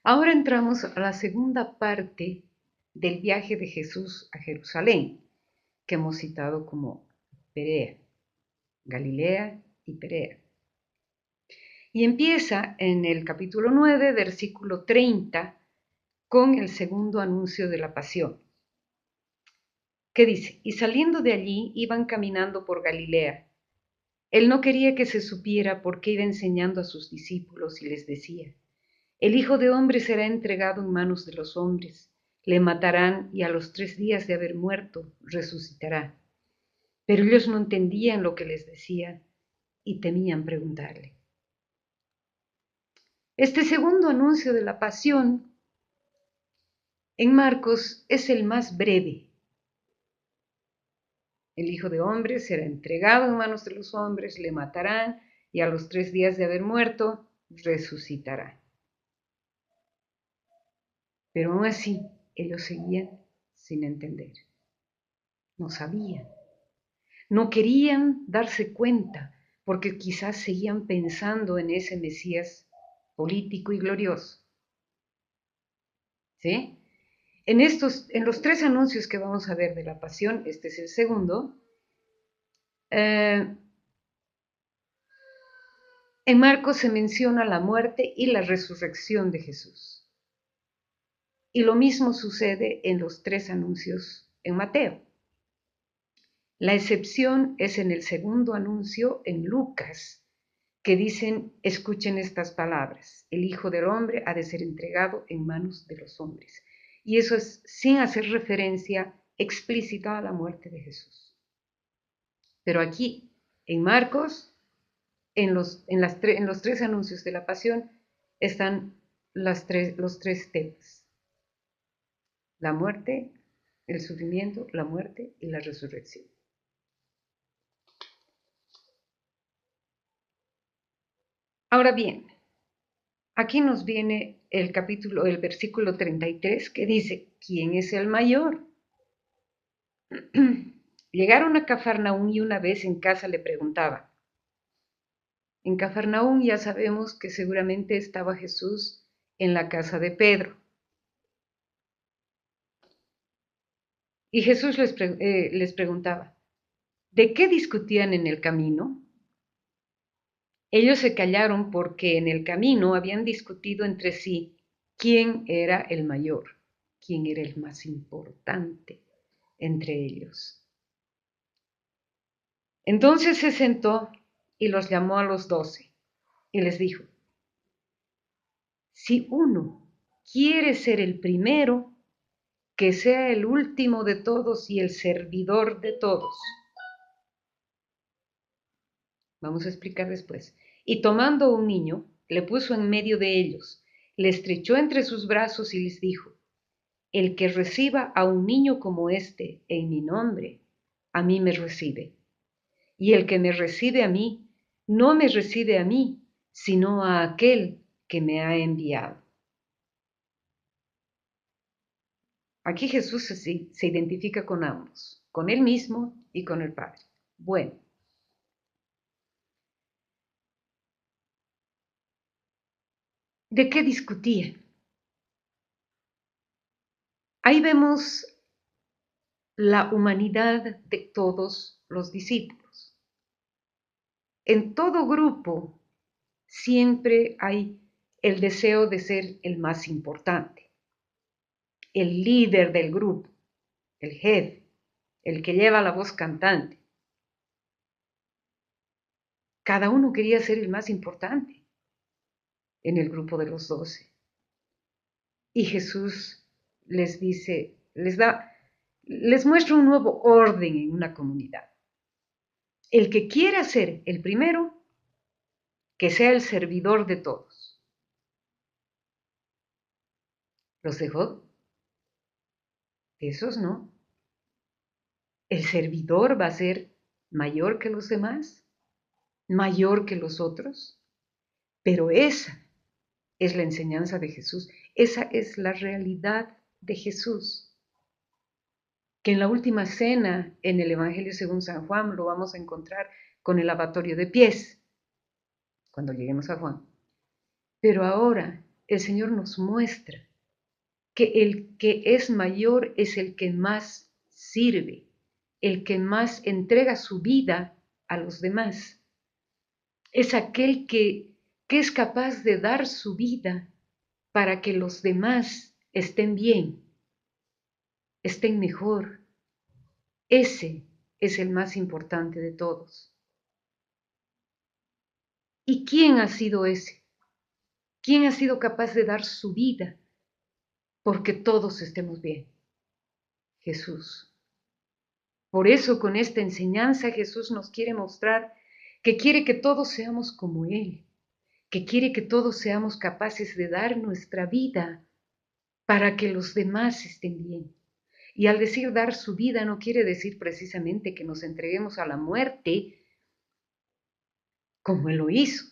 Ahora entramos a la segunda parte del viaje de Jesús a Jerusalén, que hemos citado como Perea, Galilea y Perea. Y empieza en el capítulo 9, versículo 30, con el segundo anuncio de la pasión, que dice: y saliendo de allí iban caminando por Galilea. Él no quería que se supiera porque iba enseñando a sus discípulos y les decía: el Hijo de Hombre será entregado en manos de los hombres, le matarán y a los 3 días de haber muerto resucitará. Pero ellos no entendían lo que les decía y temían preguntarle. Este segundo anuncio de la pasión en Marcos es el más breve. El Hijo de Hombre será entregado en manos de los hombres, le matarán y a los 3 días de haber muerto resucitará. Pero aún así ellos seguían sin entender. No sabían. No querían darse cuenta porque quizás seguían pensando en ese Mesías político y glorioso. ¿Sí? En los 3 anuncios que vamos a ver de la pasión, este es el segundo, en Marcos se menciona la muerte y la resurrección de Jesús. Y lo mismo sucede en los 3 anuncios en Mateo. La excepción es en el segundo anuncio en Lucas, que dicen: escuchen estas palabras, el Hijo del Hombre ha de ser entregado en manos de los hombres. Y eso es sin hacer referencia explícita a la muerte de Jesús. Pero aquí, en Marcos, en los 3 anuncios de la pasión, están los 3 temas: la muerte, el sufrimiento, la muerte y la resurrección. Ahora bien, aquí nos viene el versículo 33, que dice: ¿quién es el mayor? Llegaron a Cafarnaúm y una vez en casa le preguntaba. En Cafarnaúm ya sabemos que seguramente estaba Jesús en la casa de Pedro. Y Jesús les preguntaba: ¿de qué discutían en el camino? Ellos se callaron porque en el camino habían discutido entre sí quién era el mayor, quién era el más importante entre ellos. Entonces se sentó y los llamó a los 12 y les dijo: si uno quiere ser el primero, que sea el último de todos y el servidor de todos. Vamos a explicar después. Y tomando un niño, le puso en medio de ellos, le estrechó entre sus brazos y les dijo: el que reciba a un niño como este en mi nombre, a mí me recibe. Y el que me recibe a mí, no me recibe a mí, sino a aquel que me ha enviado. Aquí Jesús se identifica con ambos, con él mismo y con el Padre. Bueno, ¿de qué discutían? Ahí vemos la humanidad de todos los discípulos. En todo grupo siempre hay el deseo de ser el más importante, el líder del grupo, el jefe, el que lleva la voz cantante. Cada uno quería ser el más importante en el grupo de los 12. Y Jesús les dice, les muestra un nuevo orden en una comunidad. El que quiera ser el primero, que sea el servidor de todos. ¿Los dejó? Esos no. El servidor va a ser mayor que los demás, mayor que los otros, pero esa es la enseñanza de Jesús, esa es la realidad de Jesús, que en la última cena, en el Evangelio según San Juan, lo vamos a encontrar con el lavatorio de pies, cuando lleguemos a Juan. Pero ahora el Señor nos muestra que el que es mayor es el que más sirve, el que más entrega su vida a los demás. Es aquel que es capaz de dar su vida para que los demás estén bien, estén mejor. Ese es el más importante de todos. ¿Y quién ha sido ese? ¿Quién ha sido capaz de dar su vida porque todos estemos bien? Jesús. Por eso con esta enseñanza Jesús nos quiere mostrar que quiere que todos seamos como Él, que quiere que todos seamos capaces de dar nuestra vida para que los demás estén bien. Y al decir dar su vida no quiere decir precisamente que nos entreguemos a la muerte como Él lo hizo,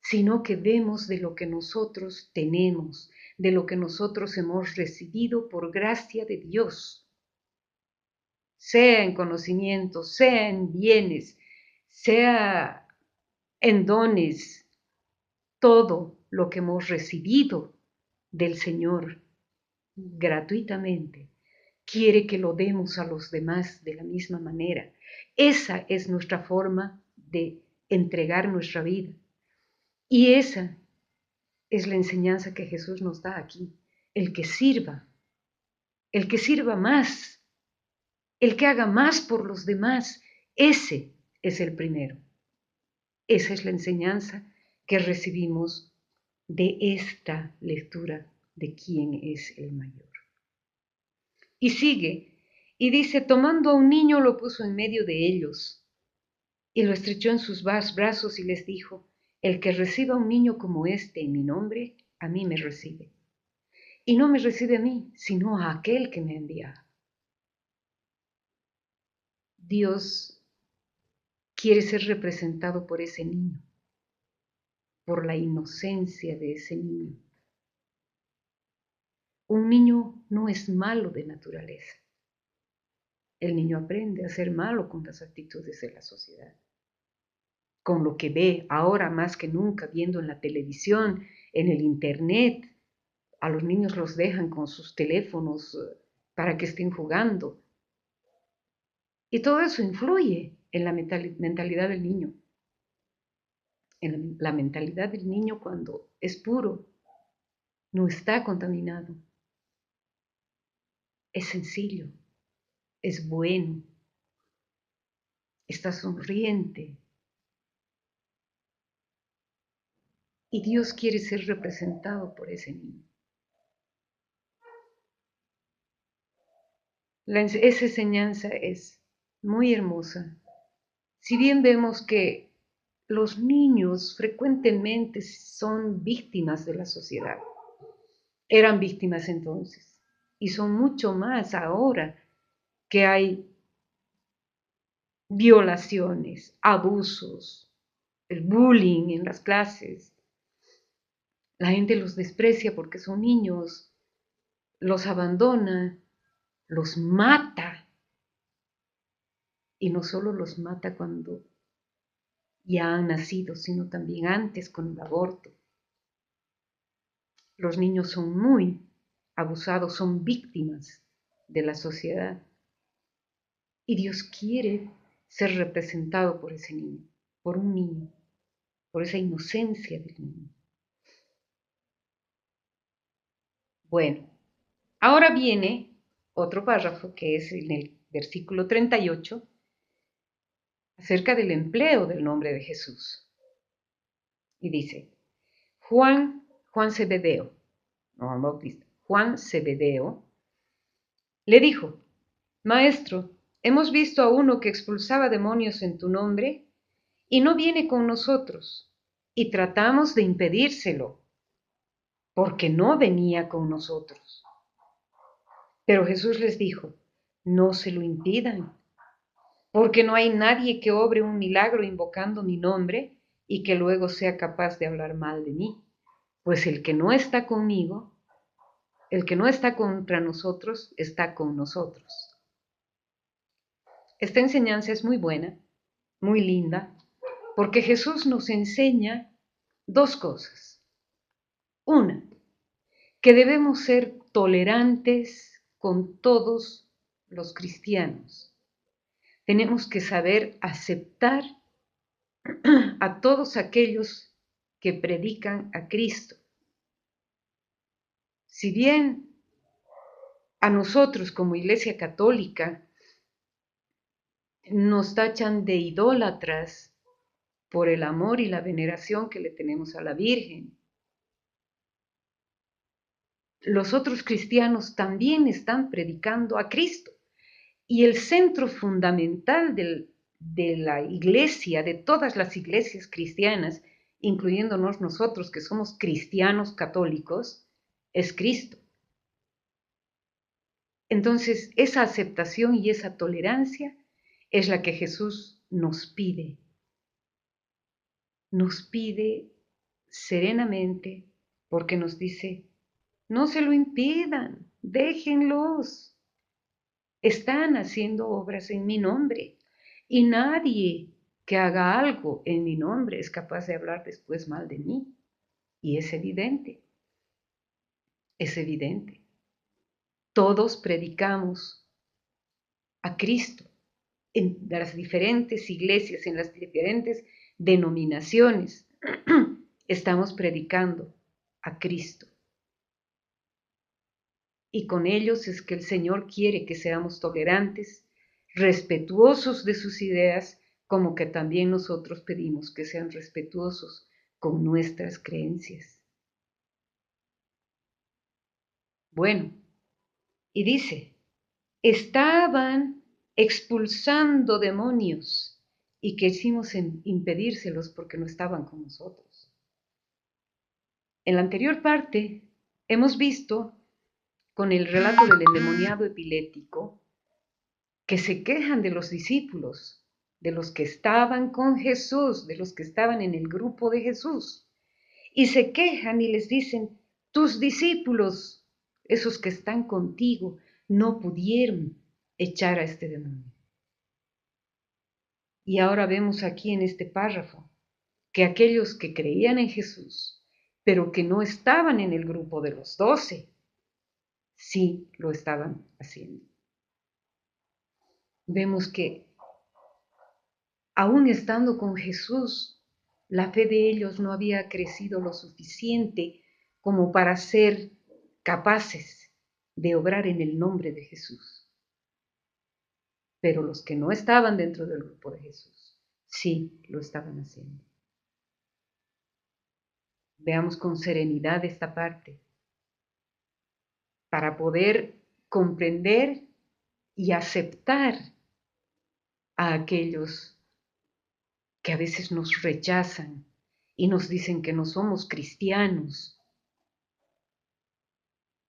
sino que demos de lo que nosotros tenemos, de lo que nosotros hemos recibido por gracia de Dios, sea en conocimiento, sea en bienes, sea en dones, todo lo que hemos recibido del Señor gratuitamente, quiere que lo demos a los demás de la misma manera. Esa es nuestra forma de entregar nuestra vida. Y esa es la enseñanza que Jesús nos da aquí. El que sirva más, el que haga más por los demás, ese es el primero. Esa es la enseñanza que recibimos de esta lectura de quién es el mayor. Y sigue, y dice, tomando a un niño lo puso en medio de ellos, y lo estrechó en sus brazos y les dijo, el que reciba a un niño como este en mi nombre, a mí me recibe. Y no me recibe a mí, sino a aquel que me ha enviado. Dios quiere ser representado por ese niño, por la inocencia de ese niño. Un niño no es malo de naturaleza. El niño aprende a ser malo con las actitudes de la sociedad, con lo que ve ahora más que nunca, viendo en la televisión, en el internet. A los niños los dejan con sus teléfonos para que estén jugando. Y todo eso influye en la mentalidad del niño. En la mentalidad del niño cuando es puro, no está contaminado. Es sencillo, es bueno, está sonriente. Y Dios quiere ser representado por ese niño. Esa enseñanza es muy hermosa. Si bien vemos que los niños frecuentemente son víctimas de la sociedad, eran víctimas entonces, y son mucho más ahora que hay violaciones, abusos, el bullying en las clases. La gente los desprecia porque son niños, los abandona, los mata. Y no solo los mata cuando ya han nacido, sino también antes con el aborto. Los niños son muy abusados, son víctimas de la sociedad. Y Dios quiere ser representado por ese niño, por un niño, por esa inocencia del niño. Bueno, ahora viene otro párrafo que es en el versículo 38, acerca del empleo del nombre de Jesús. Y dice, Juan Zebedeo, no Juan Bautista, Juan Zebedeo, le dijo, Maestro, hemos visto a uno que expulsaba demonios en tu nombre y no viene con nosotros, y tratamos de impedírselo, porque no venía con nosotros. Pero Jesús les dijo, no se lo impidan, porque no hay nadie que obre un milagro invocando mi nombre y que luego sea capaz de hablar mal de mí. Pues el que no está conmigo, el que no está contra nosotros, está con nosotros. Esta enseñanza es muy buena, muy linda, porque Jesús nos enseña dos cosas. Una, que debemos ser tolerantes con todos los cristianos. Tenemos que saber aceptar a todos aquellos que predican a Cristo. Si bien a nosotros como Iglesia Católica nos tachan de idólatras por el amor y la veneración que le tenemos a la Virgen, los otros cristianos también están predicando a Cristo. Y el centro fundamental de la iglesia, de todas las iglesias cristianas, incluyéndonos nosotros que somos cristianos católicos, es Cristo. Entonces, esa aceptación y esa tolerancia es la que Jesús nos pide. Nos pide serenamente porque nos dice, no se lo impidan, déjenlos. Están haciendo obras en mi nombre y nadie que haga algo en mi nombre es capaz de hablar después mal de mí. Y es evidente, es evidente. Todos predicamos a Cristo en las diferentes iglesias, en las diferentes denominaciones. Estamos predicando a Cristo. Y con ellos es que el Señor quiere que seamos tolerantes, respetuosos de sus ideas, como que también nosotros pedimos que sean respetuosos con nuestras creencias. Bueno, y dice, estaban expulsando demonios y quisimos impedírselos porque no estaban con nosotros. En la anterior parte hemos visto con el relato del endemoniado epilético que se quejan de los discípulos, de los que estaban con Jesús, de los que estaban en el grupo de Jesús, y se quejan y les dicen, tus discípulos, esos que están contigo, no pudieron echar a este demonio. Y ahora vemos aquí en este párrafo que aquellos que creían en Jesús, pero que no estaban en el grupo de los 12, sí lo estaban haciendo. Vemos que aún estando con Jesús, la fe de ellos no había crecido lo suficiente como para ser capaces de obrar en el nombre de Jesús. Pero los que no estaban dentro del grupo de Jesús, sí lo estaban haciendo. Veamos con serenidad esta parte para poder comprender y aceptar a aquellos que a veces nos rechazan y nos dicen que no somos cristianos.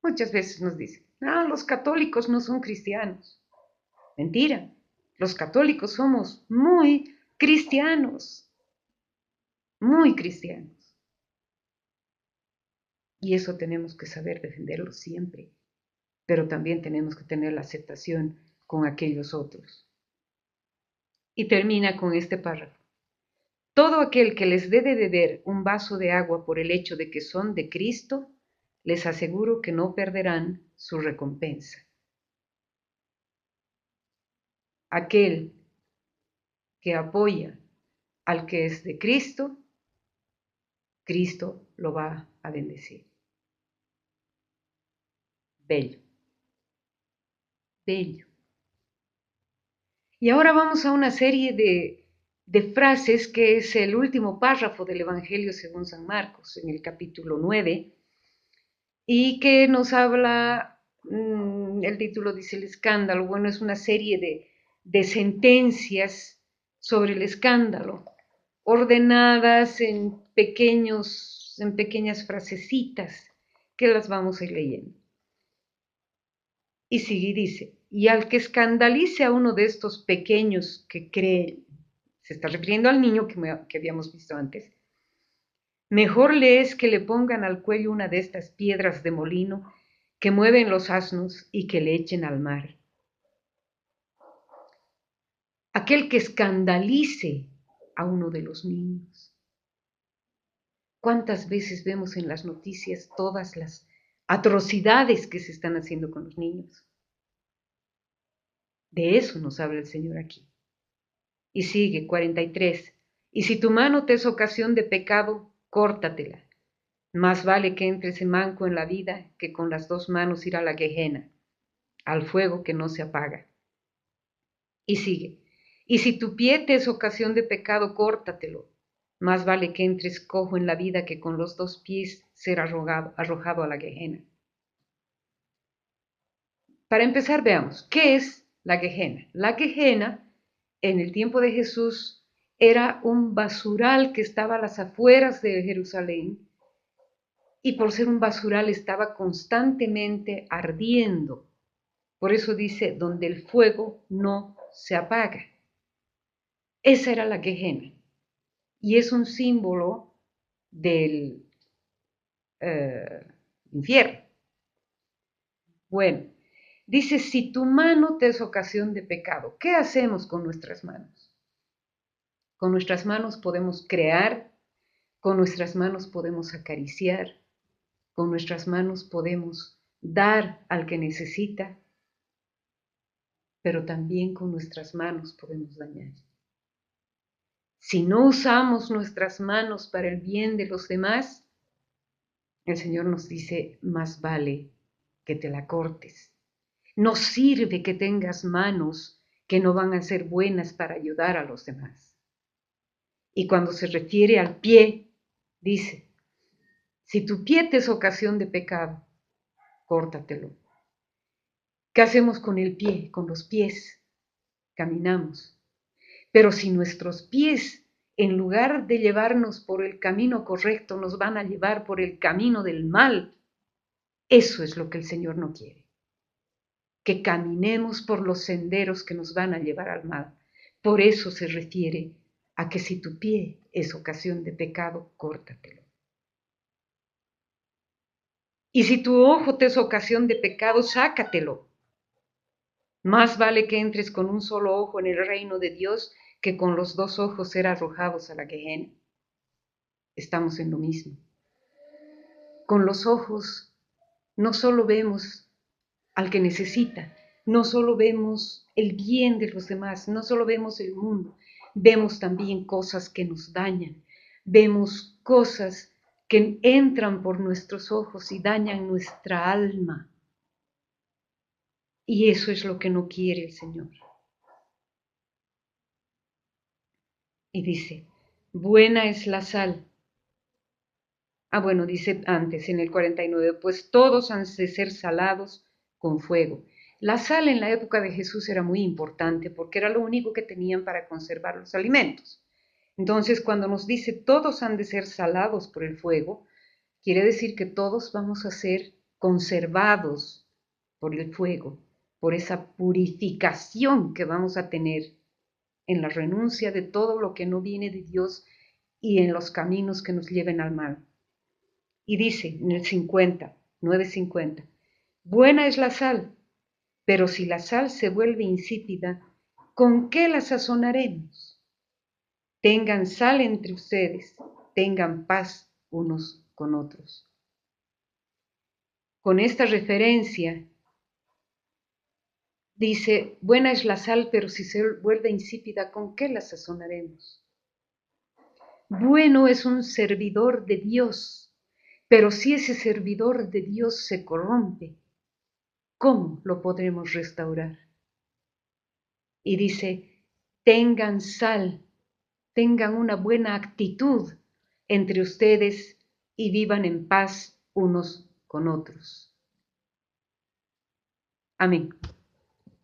Muchas veces nos dicen, no, los católicos no son cristianos. Mentira, los católicos somos muy cristianos, muy cristianos. Y eso tenemos que saber defenderlo siempre, pero también tenemos que tener la aceptación con aquellos otros. Y termina con este párrafo. Todo aquel que les dé de beber un vaso de agua por el hecho de que son de Cristo, les aseguro que no perderán su recompensa. Aquel que apoya al que es de Cristo, Cristo lo va a bendecir. Bello, bello. Y ahora vamos a una serie de frases que es el último párrafo del Evangelio según San Marcos, en el capítulo 9, y que nos habla, el título dice el escándalo, bueno, es una serie de sentencias sobre el escándalo, ordenadas en pequeñas frasecitas que las vamos a ir leyendo. Y sigue, dice, y al que escandalice a uno de estos pequeños que creen, se está refiriendo al niño que habíamos visto antes, mejor le es que le pongan al cuello una de estas piedras de molino que mueven los asnos y que le echen al mar. Aquel que escandalice a uno de los niños. ¿Cuántas veces vemos en las noticias todas las atrocidades que se están haciendo con los niños? De eso nos habla el Señor aquí. Y sigue, 43. Y si tu mano te es ocasión de pecado, córtatela. Más vale que entres en manco en la vida que con las dos manos ir a la Gehenna, al fuego que no se apaga. Y sigue. Y si tu pie te es ocasión de pecado, córtatelo. Más vale que entres cojo en la vida que con los dos pies ser arrojado a la Gehenna. Para empezar, veamos, ¿qué es la Gehenna? La Gehenna, en el tiempo de Jesús, era un basural que estaba a las afueras de Jerusalén, y por ser un basural estaba constantemente ardiendo. Por eso dice, donde el fuego no se apaga. Esa era la Gehenna, y es un símbolo del infierno. Bueno, dice, si tu mano te es ocasión de pecado, ¿qué hacemos con nuestras manos? Con nuestras manos podemos crear, con nuestras manos podemos acariciar, con nuestras manos podemos dar al que necesita, pero también con nuestras manos podemos dañar. Si no usamos nuestras manos para el bien de los demás, el Señor nos dice, más vale que te la cortes. No sirve que tengas manos que no van a ser buenas para ayudar a los demás. Y cuando se refiere al pie, dice, si tu pie te es ocasión de pecado, córtatelo. ¿Qué hacemos con el pie? Con los pies. Caminamos. Pero si nuestros pies, en lugar de llevarnos por el camino correcto, nos van a llevar por el camino del mal, eso es lo que el Señor no quiere. Que caminemos por los senderos que nos van a llevar al mal. Por eso se refiere a que si tu pie es ocasión de pecado, córtatelo. Y si tu ojo te es ocasión de pecado, sácatelo. Más vale que entres con un solo ojo en el reino de Dios que con los dos ojos ser arrojados a la Gehenna. Estamos en lo mismo. Con los ojos no solo vemos al que necesita, no solo vemos el bien de los demás, no solo vemos el mundo, vemos también cosas que nos dañan, vemos cosas que entran por nuestros ojos y dañan nuestra alma. Y eso es lo que no quiere el Señor. Y dice, buena es la sal. Bueno, dice antes en el 49, pues todos han de ser salados con fuego. La sal en la época de Jesús era muy importante porque era lo único que tenían para conservar los alimentos. Entonces, cuando nos dice todos han de ser salados por el fuego, quiere decir que todos vamos a ser conservados por el fuego, por esa purificación que vamos a tener en la renuncia de todo lo que no viene de Dios y en los caminos que nos lleven al mal. Y dice en el 50, 9:50, buena es la sal, pero si la sal se vuelve insípida, ¿con qué la sazonaremos? Tengan sal entre ustedes, tengan paz unos con otros. Con esta referencia dice, buena es la sal, pero si se vuelve insípida, ¿con qué la sazonaremos? Bueno es un servidor de Dios, pero si ese servidor de Dios se corrompe, ¿cómo lo podremos restaurar? Y dice, tengan sal, tengan una buena actitud entre ustedes y vivan en paz unos con otros. Amén.